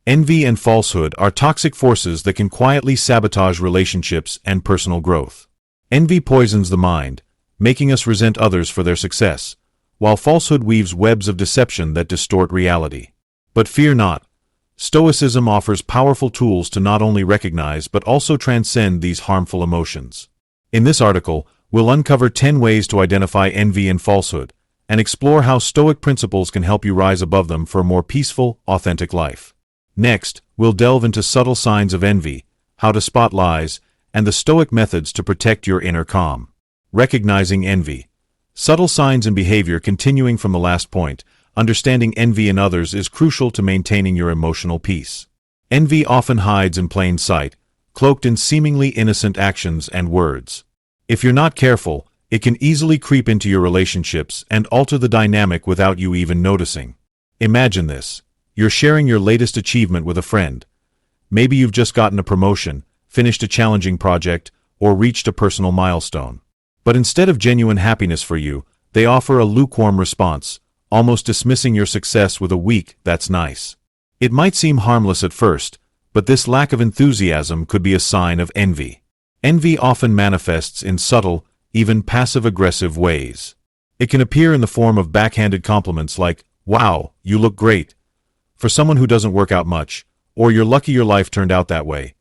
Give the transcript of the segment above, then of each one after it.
Envy and falsehood are toxic forces that can quietly sabotage relationships and personal growth. Envy poisons the mind, making us resent others for their success, while falsehood weaves webs of deception that distort reality. But fear not. Stoicism offers powerful tools to not only recognize but also transcend these harmful emotions. In this article, we'll uncover 10 ways to identify envy and falsehood, and explore how Stoic principles can help you rise above them for a more peaceful, authentic life. Next, we'll delve into subtle signs of envy, how to spot lies, and the Stoic methods to protect your inner calm. Recognizing envy. Subtle signs and behavior. Continuing from the last point, understanding envy in others is crucial to maintaining your emotional peace. Envy often hides in plain sight, cloaked in seemingly innocent actions and words. If you're not careful, it can easily creep into your relationships and alter the dynamic without you even noticing. Imagine this. You're sharing your latest achievement with a friend. Maybe you've just gotten a promotion, finished a challenging project, or reached a personal milestone. But instead of genuine happiness for you, they offer a lukewarm response, almost dismissing your success with a weak, "That's nice." It might seem harmless at first, but this lack of enthusiasm could be a sign of envy. Envy often manifests in subtle, even passive-aggressive ways. It can appear in the form of backhanded compliments like, "Wow, you look great," for someone who doesn't work out much, or "You're lucky your life turned out that way.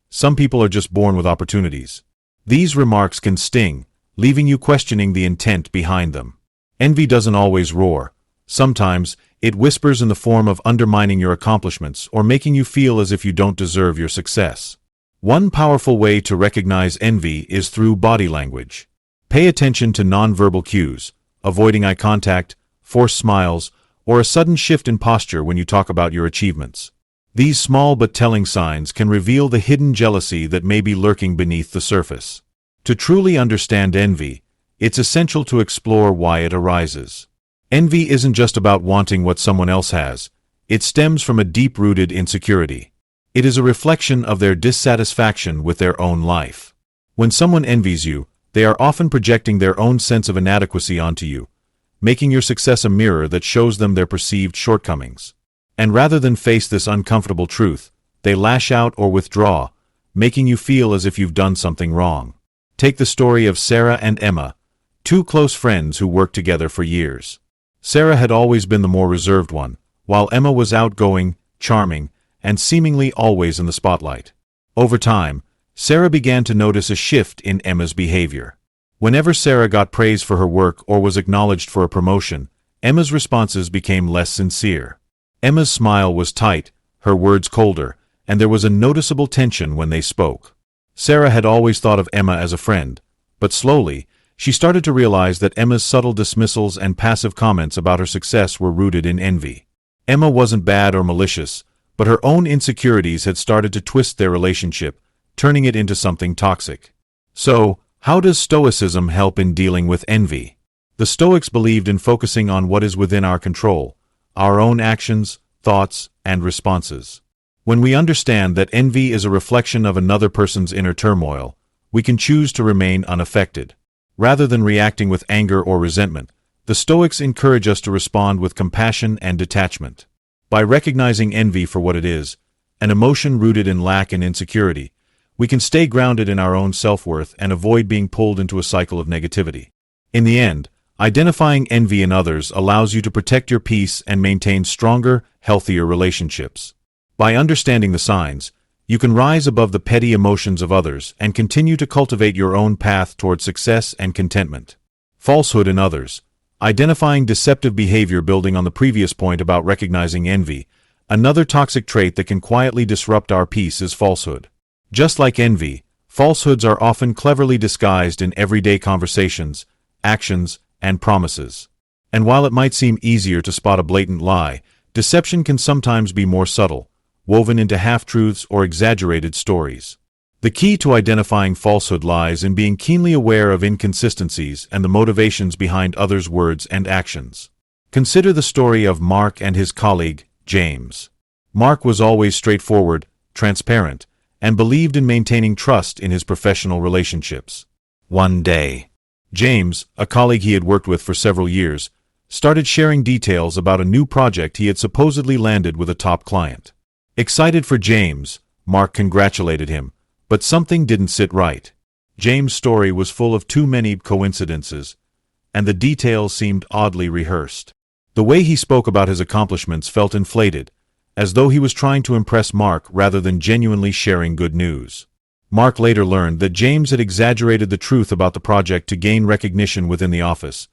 Some people are just born with opportunities." These remarks can sting, leaving you questioning the intent behind them. Envy doesn't always roar. Sometimes, it whispers in the form of undermining your accomplishments or making you feel as if you don't deserve your success. One powerful way to recognize envy is through body language. Pay attention to nonverbal cues, avoiding eye contact, forced smiles, or a sudden shift in posture when you talk about your achievements. These small but telling signs can reveal the hidden jealousy that may be lurking beneath the surface. To truly understand envy, it's essential to explore why it arises. Envy isn't just about wanting what someone else has. It stems from a deep-rooted insecurity. It is a reflection of their dissatisfaction with their own life. When someone envies you, they are often projecting their own sense of inadequacy onto you, making your success a mirror that shows them their perceived shortcomings. And rather than face this uncomfortable truth, they lash out or withdraw, making you feel as if you've done something wrong. Take the story of Sarah and Emma, two close friends who worked together for years. Sarah had always been the more reserved one, while Emma was outgoing, charming, and seemingly always in the spotlight. Over time, Sarah began to notice a shift in Emma's behavior. Whenever Sarah got praise for her work or was acknowledged for a promotion, Emma's responses became less sincere. Emma's smile was tight, her words colder, and there was a noticeable tension when they spoke. Sarah had always thought of Emma as a friend, but slowly, she started to realize that Emma's subtle dismissals and passive comments about her success were rooted in envy. Emma wasn't bad or malicious, but her own insecurities had started to twist their relationship, turning it into something toxic. So, how does Stoicism help in dealing with envy? The Stoics believed in focusing on what is within our control, our own actions, thoughts, and responses. When we understand that envy is a reflection of another person's inner turmoil, we can choose to remain unaffected. Rather than reacting with anger or resentment, the Stoics encourage us to respond with compassion and detachment. By recognizing envy for what it is, an emotion rooted in lack and insecurity, we can stay grounded in our own self-worth and avoid being pulled into a cycle of negativity. In the end, identifying envy in others allows you to protect your peace and maintain stronger, healthier relationships. By understanding the signs, you can rise above the petty emotions of others and continue to cultivate your own path toward success and contentment. Falsehood in others. Identifying deceptive behavior. Building on the previous point about recognizing envy, another toxic trait that can quietly disrupt our peace is falsehood. Just like envy, falsehoods are often cleverly disguised in everyday conversations, actions, and promises. And while it might seem easier to spot a blatant lie, deception can sometimes be more subtle, woven into half-truths or exaggerated stories. The key to identifying falsehood lies in being keenly aware of inconsistencies and the motivations behind others' words and actions. Consider the story of Mark and his colleague, James. Mark was always straightforward, transparent, and believed in maintaining trust in his professional relationships. One day, James, a colleague he had worked with for several years, started sharing details about a new project he had supposedly landed with a top client. Excited for James, Mark congratulated him, but something didn't sit right. James' story was full of too many coincidences, and the details seemed oddly rehearsed. The way he spoke about his accomplishments felt inflated, as though he was trying to impress Mark rather than genuinely sharing good news. Mark later learned that James had exaggerated the truth about the project to gain recognition within the office,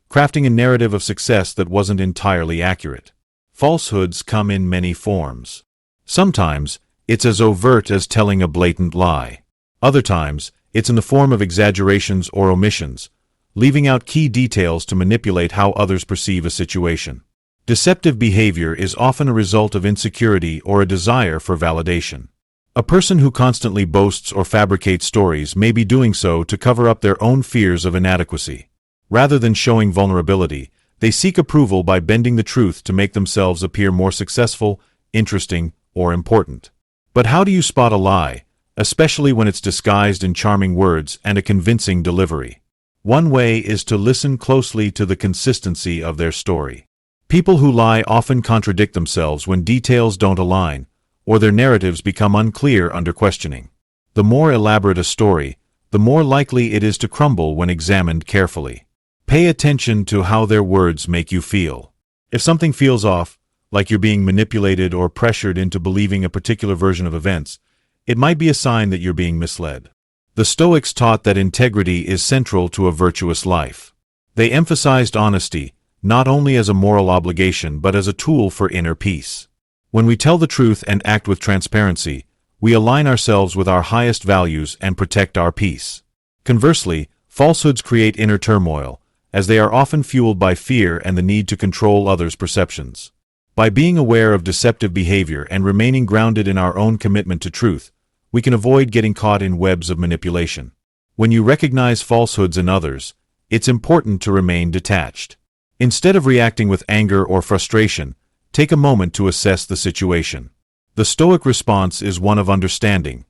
crafting a narrative of success that wasn't entirely accurate. Falsehoods come in many forms. Sometimes, it's as overt as telling a blatant lie. Other times, it's in the form of exaggerations or omissions, leaving out key details to manipulate how others perceive a situation. Deceptive behavior is often a result of insecurity or a desire for validation. A person who constantly boasts or fabricates stories may be doing so to cover up their own fears of inadequacy. Rather than showing vulnerability, they seek approval by bending the truth to make themselves appear more successful, interesting, or important. But how do you spot a lie, especially when it's disguised in charming words and a convincing delivery? One way is to listen closely to the consistency of their story. People who lie often contradict themselves when details don't align, or their narratives become unclear under questioning. The more elaborate a story, the more likely it is to crumble when examined carefully. Pay attention to how their words make you feel. If something feels off, like you're being manipulated or pressured into believing a particular version of events, it might be a sign that you're being misled. The Stoics taught that integrity is central to a virtuous life. They emphasized honesty, not only as a moral obligation but as a tool for inner peace. When we tell the truth and act with transparency, we align ourselves with our highest values and protect our peace. Conversely, falsehoods create inner turmoil, as they are often fueled by fear and the need to control others' perceptions. By being aware of deceptive behavior and remaining grounded in our own commitment to truth, we can avoid getting caught in webs of manipulation. When you recognize falsehoods in others, it's important to remain detached. Instead of reacting with anger or frustration, take a moment to assess the situation. The Stoic response is one of understanding,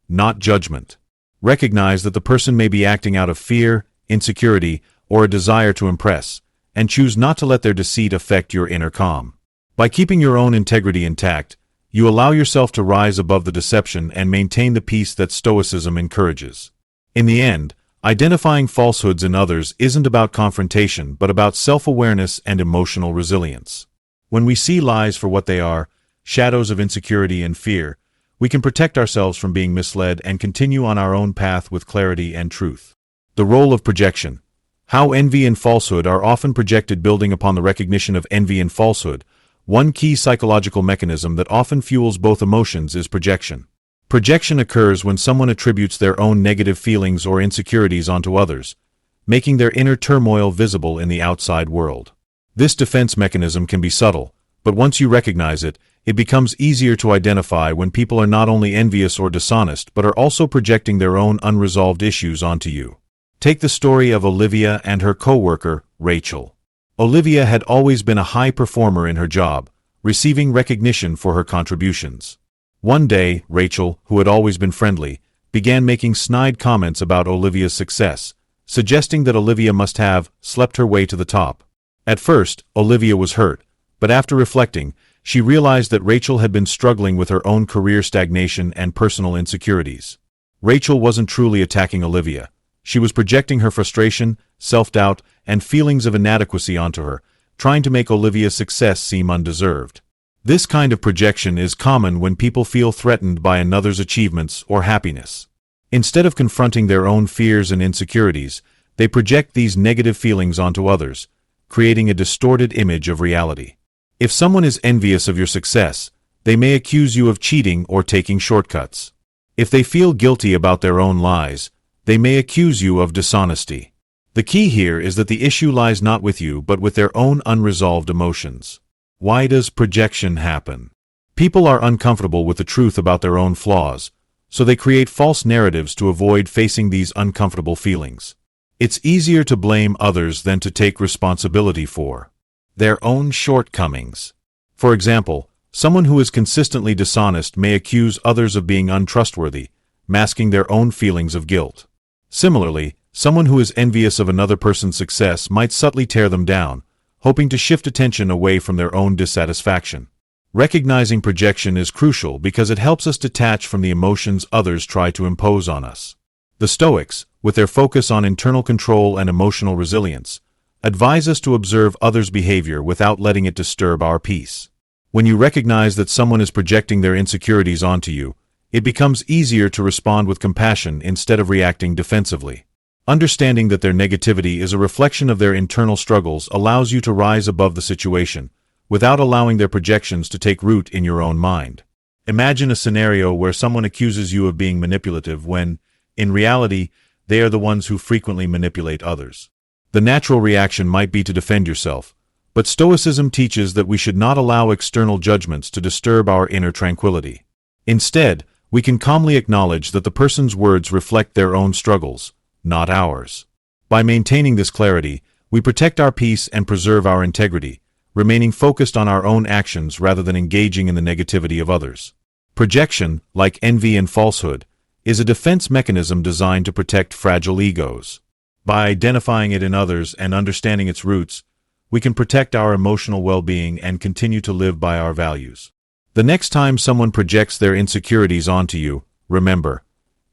not judgment. Recognize that the person may be acting out of fear, insecurity, or a desire to impress, and choose not to let their deceit affect your inner calm. By keeping your own integrity intact, you allow yourself to rise above the deception and maintain the peace that Stoicism encourages. In the end, identifying falsehoods in others isn't about confrontation but about self-awareness and emotional resilience. When we see lies for what they are, shadows of insecurity and fear, we can protect ourselves from being misled and continue on our own path with clarity and truth. The role of projection. How envy and falsehood are often projected. Building upon the recognition of envy and falsehood, one key psychological mechanism that often fuels both emotions is projection. Projection occurs when someone attributes their own negative feelings or insecurities onto others, making their inner turmoil visible in the outside world. This defense mechanism can be subtle, but once you recognize it, it becomes easier to identify when people are not only envious or dishonest but are also projecting their own unresolved issues onto you. Take the story of Olivia and her co-worker, Rachel. Olivia had always been a high performer in her job, receiving recognition for her contributions. One day, Rachel, who had always been friendly, began making snide comments about Olivia's success, suggesting that Olivia must have slept her way to the top. At first, Olivia was hurt, but after reflecting, she realized that Rachel had been struggling with her own career stagnation and personal insecurities. Rachel wasn't truly attacking Olivia. She was projecting her frustration, self-doubt, and feelings of inadequacy onto her, trying to make Olivia's success seem undeserved. This kind of projection is common when people feel threatened by another's achievements or happiness. Instead of confronting their own fears and insecurities, they project these negative feelings onto others, creating a distorted image of reality. If someone is envious of your success, they may accuse you of cheating or taking shortcuts. If they feel guilty about their own lies, they may accuse you of dishonesty. The key here is that the issue lies not with you but with their own unresolved emotions. Why does projection happen? People are uncomfortable with the truth about their own flaws, so they create false narratives to avoid facing these uncomfortable feelings. It's easier to blame others than to take responsibility for their own shortcomings. For example, someone who is consistently dishonest may accuse others of being untrustworthy, masking their own feelings of guilt. Similarly, someone who is envious of another person's success might subtly tear them down, hoping to shift attention away from their own dissatisfaction. Recognizing projection is crucial because it helps us detach from the emotions others try to impose on us. The Stoics, with their focus on internal control and emotional resilience, advise us to observe others' behavior without letting it disturb our peace. When you recognize that someone is projecting their insecurities onto you, it becomes easier to respond with compassion instead of reacting defensively. Understanding that their negativity is a reflection of their internal struggles allows you to rise above the situation, without allowing their projections to take root in your own mind. Imagine a scenario where someone accuses you of being manipulative when, in reality, they are the ones who frequently manipulate others. The natural reaction might be to defend yourself, but Stoicism teaches that we should not allow external judgments to disturb our inner tranquility. Instead, we can calmly acknowledge that the person's words reflect their own struggles, not ours. By maintaining this clarity, we protect our peace and preserve our integrity, remaining focused on our own actions rather than engaging in the negativity of others. Projection, like envy and falsehood, is a defense mechanism designed to protect fragile egos. By identifying it in others and understanding its roots, we can protect our emotional well-being and continue to live by our values. The next time someone projects their insecurities onto you, remember,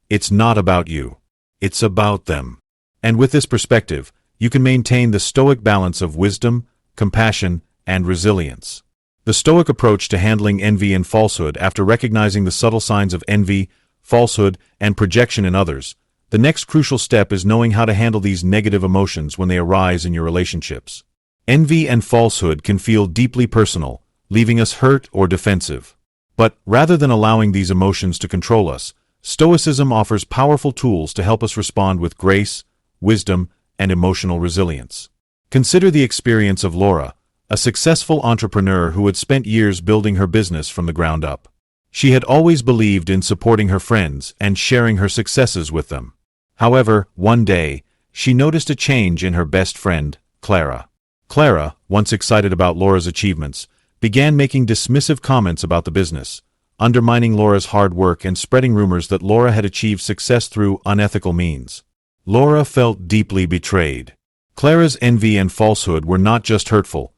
it's not about you. It's about them. And with this perspective, you can maintain the Stoic balance of wisdom, compassion, and resilience. The Stoic approach to handling envy and falsehood. After recognizing the subtle signs of envy, falsehood, and projection in others, the next crucial step is knowing how to handle these negative emotions when they arise in your relationships. Envy and falsehood can feel deeply personal, leaving us hurt or defensive. But rather than allowing these emotions to control us, Stoicism offers powerful tools to help us respond with grace, wisdom, and emotional resilience. Consider the experience of Laura, a successful entrepreneur who had spent years building her business from the ground up. She had always believed in supporting her friends and sharing her successes with them. However, one day, she noticed a change in her best friend, Clara. Clara, once excited about Laura's achievements, began making dismissive comments about the business, undermining Laura's hard work and spreading rumors that Laura had achieved success through unethical means. Laura felt deeply betrayed. Clara's envy and falsehood were not just hurtful,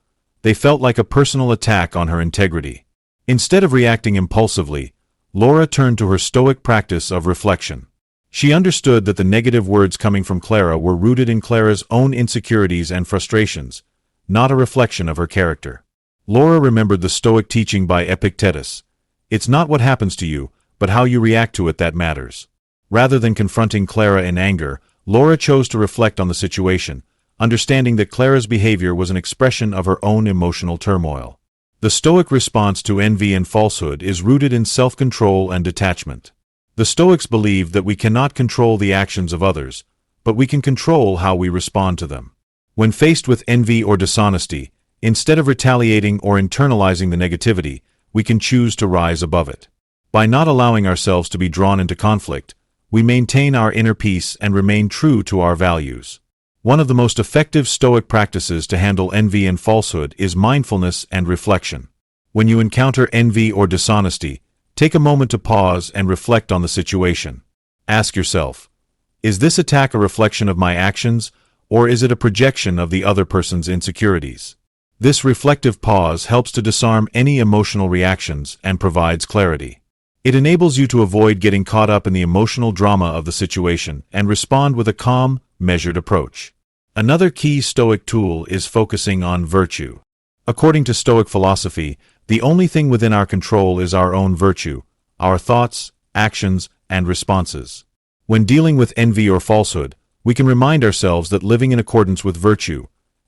they felt like a personal attack on her integrity. Instead of reacting impulsively, Laura turned to her Stoic practice of reflection. She understood that the negative words coming from Clara were rooted in Clara's own insecurities and frustrations, not a reflection of her character. Laura remembered the Stoic teaching by Epictetus: "It's not what happens to you, but how you react to it that matters." Rather than confronting Clara in anger, Laura chose to reflect on the situation, understanding that Clara's behavior was an expression of her own emotional turmoil. The Stoic response to envy and falsehood is rooted in self-control and detachment. The Stoics believe that we cannot control the actions of others, but we can control how we respond to them. When faced with envy or dishonesty, instead of retaliating or internalizing the negativity, we can choose to rise above it. By not allowing ourselves to be drawn into conflict, we maintain our inner peace and remain true to our values. One of the most effective Stoic practices to handle envy and falsehood is mindfulness and reflection. When you encounter envy or dishonesty, take a moment to pause and reflect on the situation. Ask yourself, is this attack a reflection of my actions, or is it a projection of the other person's insecurities? This reflective pause helps to disarm any emotional reactions and provides clarity. It enables you to avoid getting caught up in the emotional drama of the situation and respond with a calm, measured approach. Another key Stoic tool is focusing on virtue. According to Stoic philosophy, the only thing within our control is our own virtue, our thoughts, actions, and responses. When dealing with envy or falsehood, we can remind ourselves that living in accordance with virtue,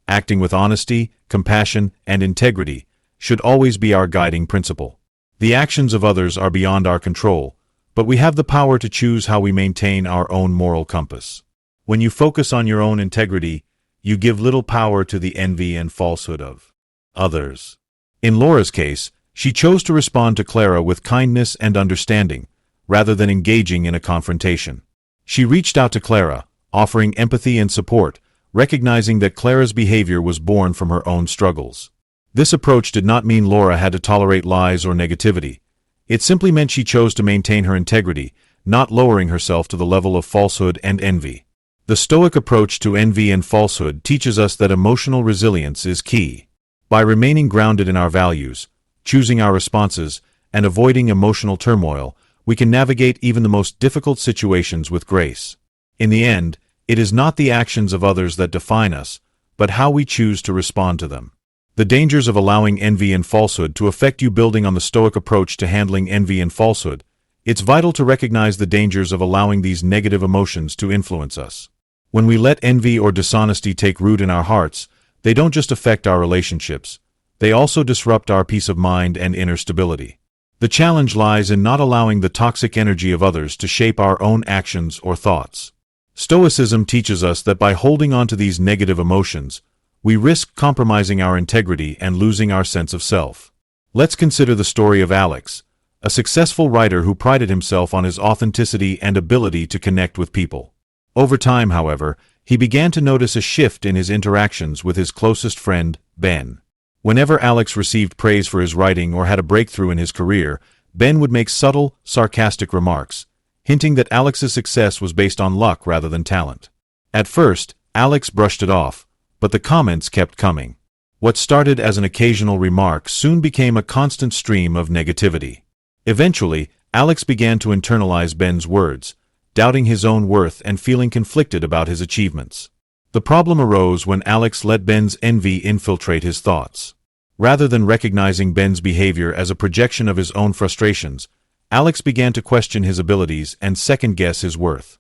acting with honesty, compassion, and integrity, should always be our guiding principle. The actions of others are beyond our control, but we have the power to choose how we maintain our own moral compass. When you focus on your own integrity, you give little power to the envy and falsehood of others. In Laura's case, she chose to respond to Clara with kindness and understanding, rather than engaging in a confrontation. She reached out to Clara, offering empathy and support, recognizing that Clara's behavior was born from her own struggles. This approach did not mean Laura had to tolerate lies or negativity. It simply meant she chose to maintain her integrity, not lowering herself to the level of falsehood and envy. The Stoic approach to envy and falsehood teaches us that emotional resilience is key. By remaining grounded in our values, choosing our responses, and avoiding emotional turmoil, we can navigate even the most difficult situations with grace. In the end, it is not the actions of others that define us, but how we choose to respond to them. The dangers of allowing envy and falsehood to affect you. Building on the Stoic approach to handling envy and falsehood, it's vital to recognize the dangers of allowing these negative emotions to influence us. When we let envy or dishonesty take root in our hearts, they don't just affect our relationships, they also disrupt our peace of mind and inner stability. The challenge lies in not allowing the toxic energy of others to shape our own actions or thoughts. Stoicism teaches us that by holding on to these negative emotions, we risk compromising our integrity and losing our sense of self. Let's consider the story of Alex, a successful writer who prided himself on his authenticity and ability to connect with people. Over time, however, he began to notice a shift in his interactions with his closest friend, Ben. Whenever Alex received praise for his writing or had a breakthrough in his career, Ben would make subtle, sarcastic remarks, hinting that Alex's success was based on luck rather than talent. At first, Alex brushed it off, but the comments kept coming. What started as an occasional remark soon became a constant stream of negativity. Eventually, Alex began to internalize Ben's words, doubting his own worth and feeling conflicted about his achievements. The problem arose when Alex let Ben's envy infiltrate his thoughts. Rather than recognizing Ben's behavior as a projection of his own frustrations, Alex began to question his abilities and second-guess his worth.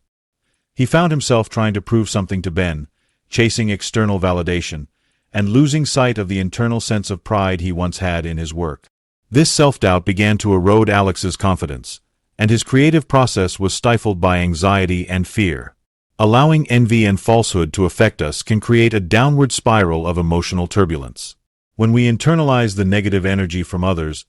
He found himself trying to prove something to Ben, chasing external validation, and losing sight of the internal sense of pride he once had in his work. This self-doubt began to erode Alex's confidence, and his creative process was stifled by anxiety and fear. Allowing envy and falsehood to affect us can create a downward spiral of emotional turbulence. When we internalize the negative energy from others,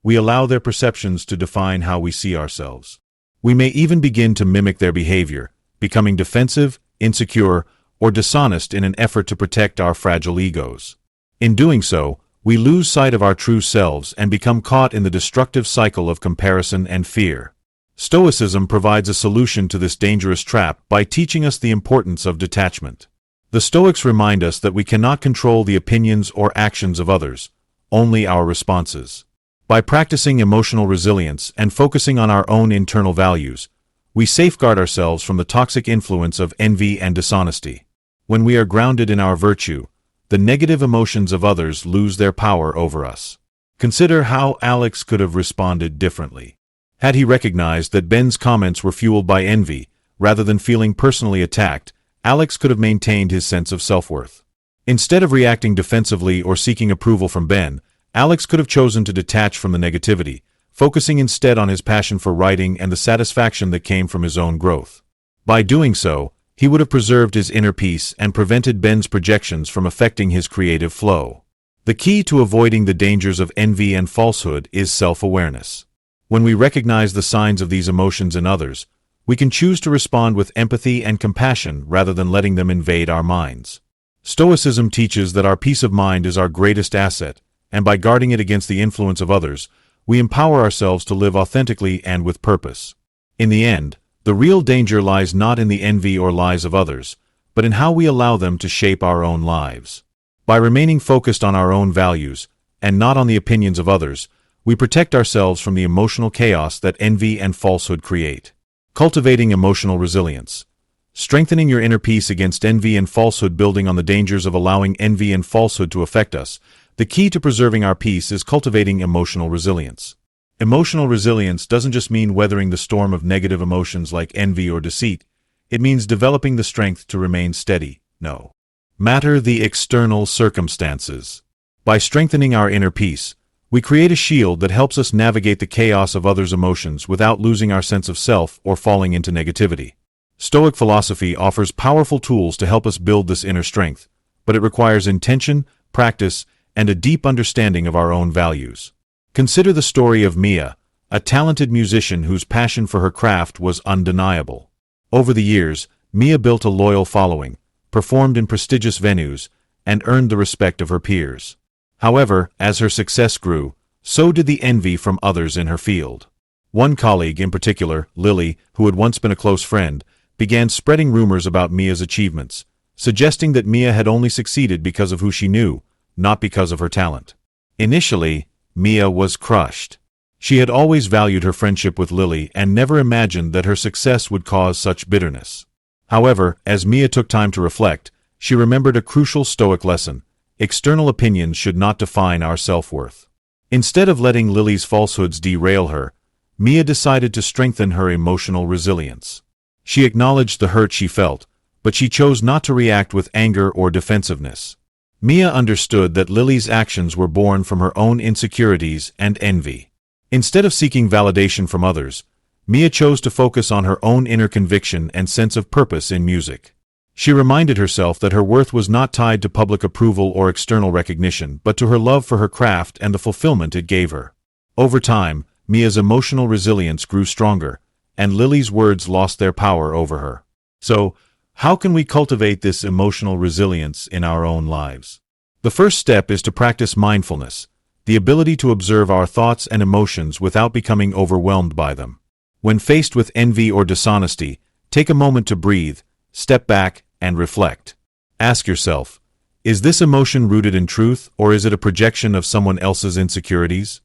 we allow their perceptions to define how we see ourselves. We may even begin to mimic their behavior, becoming defensive, insecure, or dishonest in an effort to protect our fragile egos. In doing so, we lose sight of our true selves and become caught in the destructive cycle of comparison and fear. Stoicism provides a solution to this dangerous trap by teaching us the importance of detachment. The Stoics remind us that we cannot control the opinions or actions of others, only our responses. By practicing emotional resilience and focusing on our own internal values, we safeguard ourselves from the toxic influence of envy and dishonesty. When we are grounded in our virtue, the negative emotions of others lose their power over us. Consider how Alex could have responded differently. Had he recognized that Ben's comments were fueled by envy, rather than feeling personally attacked, Alex could have maintained his sense of self-worth. Instead of reacting defensively or seeking approval from Ben, Alex could have chosen to detach from the negativity, focusing instead on his passion for writing and the satisfaction that came from his own growth. By doing so, he would have preserved his inner peace and prevented Ben's projections from affecting his creative flow. The key to avoiding the dangers of envy and falsehood is self-awareness. When we recognize the signs of these emotions in others, we can choose to respond with empathy and compassion rather than letting them invade our minds. Stoicism teaches that our peace of mind is our greatest asset, and by guarding it against the influence of others, we empower ourselves to live authentically and with purpose. In the end, the real danger lies not in the envy or lies of others, but in how we allow them to shape our own lives. By remaining focused on our own values, and not on the opinions of others, we protect ourselves from the emotional chaos that envy and falsehood create. Cultivating emotional resilience. Strengthening your inner peace against envy and falsehood. Building on the dangers of allowing envy and falsehood to affect us, the key to preserving our peace is cultivating emotional resilience. Emotional resilience doesn't just mean weathering the storm of negative emotions like envy or deceit. It means developing the strength to remain steady, no matter the external circumstances. By strengthening our inner peace, we create a shield that helps us navigate the chaos of others' emotions without losing our sense of self or falling into negativity. Stoic philosophy offers powerful tools to help us build this inner strength, but it requires intention, practice, and a deep understanding of our own values. Consider the story of Mia, a talented musician whose passion for her craft was undeniable. Over the years, Mia built a loyal following, performed in prestigious venues, and earned the respect of her peers. However, as her success grew, so did the envy from others in her field. One colleague in particular, Lily, who had once been a close friend, began spreading rumors about Mia's achievements, suggesting that Mia had only succeeded because of who she knew, not because of her talent. Initially, Mia was crushed. She had always valued her friendship with Lily and never imagined that her success would cause such bitterness. However, as Mia took time to reflect, she remembered a crucial Stoic lesson: external opinions should not define our self-worth. Instead of letting Lily's falsehoods derail her, Mia decided to strengthen her emotional resilience. She acknowledged the hurt she felt, but she chose not to react with anger or defensiveness. Mia understood that Lily's actions were born from her own insecurities and envy. Instead of seeking validation from others, Mia chose to focus on her own inner conviction and sense of purpose in music. She reminded herself that her worth was not tied to public approval or external recognition, but to her love for her craft and the fulfillment it gave her. Over time, Mia's emotional resilience grew stronger, and Lily's words lost their power over her. So, how can we cultivate this emotional resilience in our own lives? The first step is to practice mindfulness, the ability to observe our thoughts and emotions without becoming overwhelmed by them. When faced with envy or dishonesty, take a moment to breathe, step back, and reflect. Ask yourself, is this emotion rooted in truth, or is it a projection of someone else's insecurities?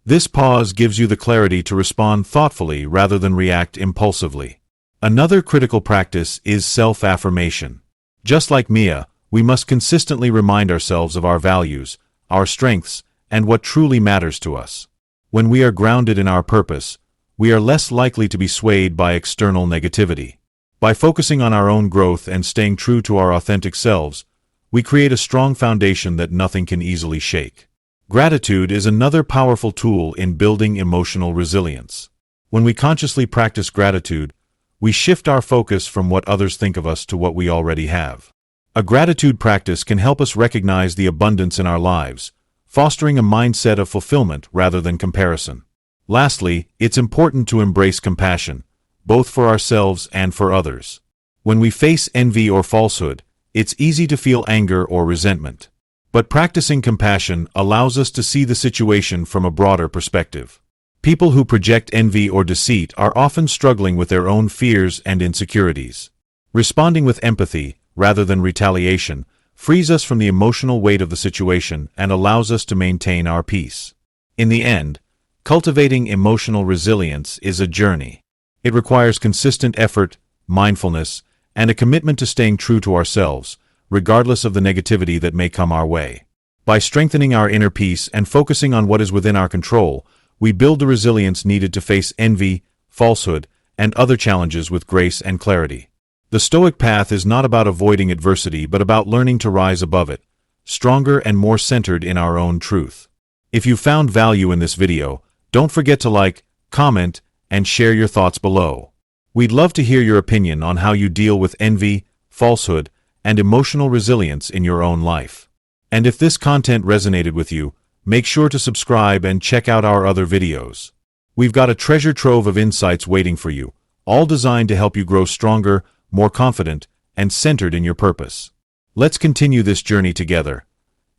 This pause gives you the clarity to respond thoughtfully rather than react impulsively. Another critical practice is self-affirmation. Just like Mia, we must consistently remind ourselves of our values, our strengths, and what truly matters to us. When we are grounded in our purpose, we are less likely to be swayed by external negativity. By focusing on our own growth and staying true to our authentic selves, we create a strong foundation that nothing can easily shake. Gratitude is another powerful tool in building emotional resilience. When we consciously practice gratitude, we shift our focus from what others think of us to what we already have. A gratitude practice can help us recognize the abundance in our lives, fostering a mindset of fulfillment rather than comparison. Lastly, it's important to embrace compassion, both for ourselves and for others. When we face envy or falsehood, it's easy to feel anger or resentment. But practicing compassion allows us to see the situation from a broader perspective. People who project envy or deceit are often struggling with their own fears and insecurities. Responding with empathy, rather than retaliation, frees us from the emotional weight of the situation and allows us to maintain our peace. In the end, cultivating emotional resilience is a journey. It requires consistent effort, mindfulness, and a commitment to staying true to ourselves, regardless of the negativity that may come our way. By strengthening our inner peace and focusing on what is within our control, we build the resilience needed to face envy, falsehood, and other challenges with grace and clarity. The Stoic path is not about avoiding adversity but about learning to rise above it, stronger and more centered in our own truth. If you found value in this video, don't forget to like, comment, and share your thoughts below. We'd love to hear your opinion on how you deal with envy, falsehood, and emotional resilience in your own life. And if this content resonated with you, make sure to subscribe and check out our other videos. We've got a treasure trove of insights waiting for you, all designed to help you grow stronger, more confident, and centered in your purpose. Let's continue this journey together.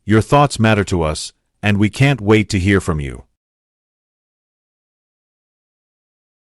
Your thoughts matter to us, and we can't wait to hear from you.